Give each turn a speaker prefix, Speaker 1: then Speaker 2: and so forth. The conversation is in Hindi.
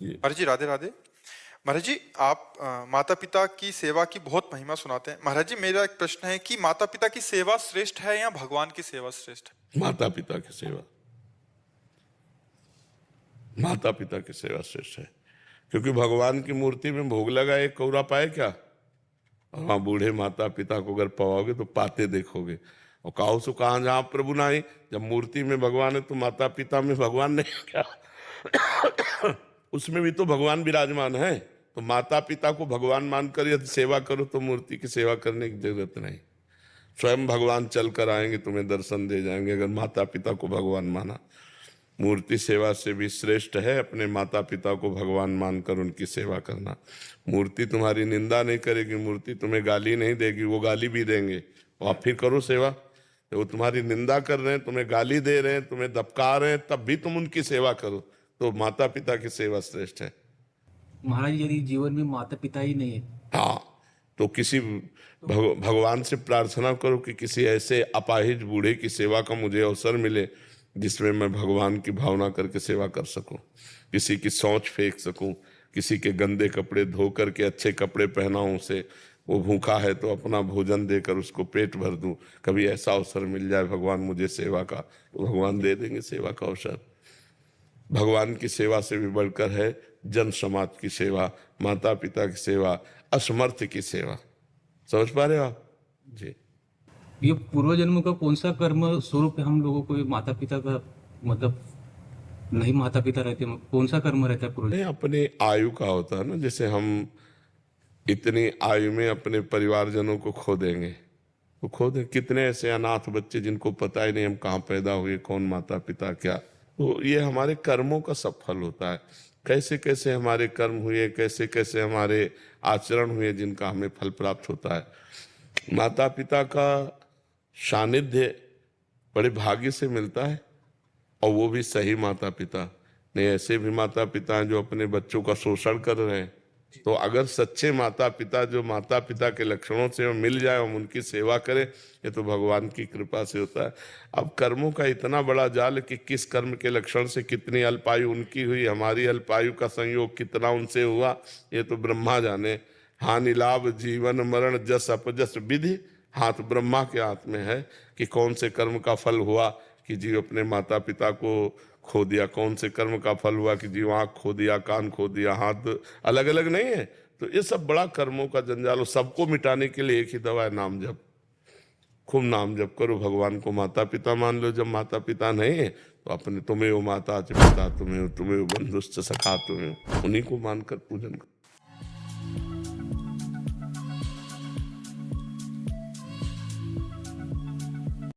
Speaker 1: महाराज जी राधे राधे। महाराज जी आप माता पिता की सेवा की बहुत महिमा सुनाते हैं। महाराज जी मेरा एक प्रश्न है कि माता पिता की सेवा श्रेष्ठ है या भगवान की सेवा श्रेष्ठ है?
Speaker 2: माता पिता की सेवा, माता पिता की सेवा श्रेष्ठ है, क्योंकि भगवान की मूर्ति में भोग लगा एक कौरा पाए क्या? और वहां बूढ़े माता पिता को अगर पाओगे तो पाते देखोगे। और काहो सो कहाँ जहाँ प्रभु नाही, जब मूर्ति में भगवान है तो माता पिता में भगवान नहीं क्या? उसमें भी तो भगवान विराजमान है। तो माता पिता को भगवान मानकर यदि सेवा करो तो मूर्ति की सेवा करने की जरूरत नहीं। स्वयं भगवान चल कर आएंगे, तुम्हें दर्शन दे जाएंगे अगर माता पिता को भगवान माना। मूर्ति सेवा से भी श्रेष्ठ है अपने माता पिता को भगवान मानकर उनकी सेवा करना। मूर्ति तुम्हारी निंदा नहीं करेगी, मूर्ति तुम्हें गाली नहीं देगी, वो गाली भी देंगे और आप फिर करो सेवा। तो वो तुम्हारी निंदा कर रहे हैं, तुम्हें गाली दे रहे हैं, तुम्हें दबका रहे हैं, तब भी तुम उनकी सेवा करो। तो माता पिता की सेवा श्रेष्ठ है।
Speaker 3: महाराज यदि जीवन में माता पिता ही नहीं है,
Speaker 2: हाँ, तो किसी भगवान से प्रार्थना करो कि किसी ऐसे अपाहिज बूढ़े की सेवा का मुझे अवसर मिले जिसमें मैं भगवान की भावना करके सेवा कर सकूं, किसी की सोच फेंक सकूं, किसी के गंदे कपड़े धो करके अच्छे कपड़े पहनाऊं उसे, वो भूखा है तो अपना भोजन देकर उसको पेट भर दूं। कभी ऐसा अवसर मिल जाए भगवान मुझे सेवा का, तो भगवान दे देंगे सेवा का अवसर। भगवान की सेवा से भी बढ़कर है जन समाज की सेवा, माता पिता की सेवा, असमर्थ की सेवा। समझ पा रहे हो आप जी?
Speaker 3: ये पूर्व जन्म का कौन सा कर्म स्वरूप है हम लोगों को माता पिता का, मतलब नहीं माता पिता रहते, कौन सा कर्म रहता है पूर्व?
Speaker 2: नहीं, अपनी आयु का होता है ना। जैसे हम इतनी आयु में अपने परिवारजनों को खो देंगे, तो खो दें। कितने ऐसे अनाथ बच्चे जिनको पता ही नहीं हम कहाँ पैदा हुए, कौन माता पिता क्या। तो ये हमारे कर्मों का सब फल होता है। कैसे कैसे हमारे कर्म हुए, कैसे कैसे हमारे आचरण हुए जिनका हमें फल प्राप्त होता है। माता पिता का सानिध्य बड़े भाग्य से मिलता है, और वो भी सही माता पिता। नहीं, ऐसे भी माता पिता हैं जो अपने बच्चों का शोषण कर रहे हैं। तो अगर सच्चे माता पिता जो माता पिता के लक्षणों से मिल जाए, हम उनकी सेवा करें, ये तो भगवान की कृपा से होता है। अब कर्मों का इतना बड़ा जाल कि किस कर्म के लक्षण से कितनी अल्पायु उनकी हुई, हमारी अल्पायु का संयोग कितना उनसे हुआ, ये तो ब्रह्मा जाने। हानि लाभ जीवन मरण जस अपजस विधि हाथ ब्रह्मा के हाथ में है कि कौन से कर्म का फल हुआ कि जीव अपने माता पिता को खो दिया, कौन से कर्म का फल हुआ कि जीव आँख खो दिया, कान खो दिया, हाथ अलग अलग नहीं है। तो ये सब बड़ा कर्मों का जंजाल हो। सबको मिटाने के लिए एक ही दवा है, नाम जप। खूब नाम जप करो, भगवान को माता पिता मान लो। जब माता पिता नहीं है तो अपने तुम्हें वो माता पिता, तुम्हें बंधुश्च सखा, तुम्हें उन्हीं को मानकर पूजन करो।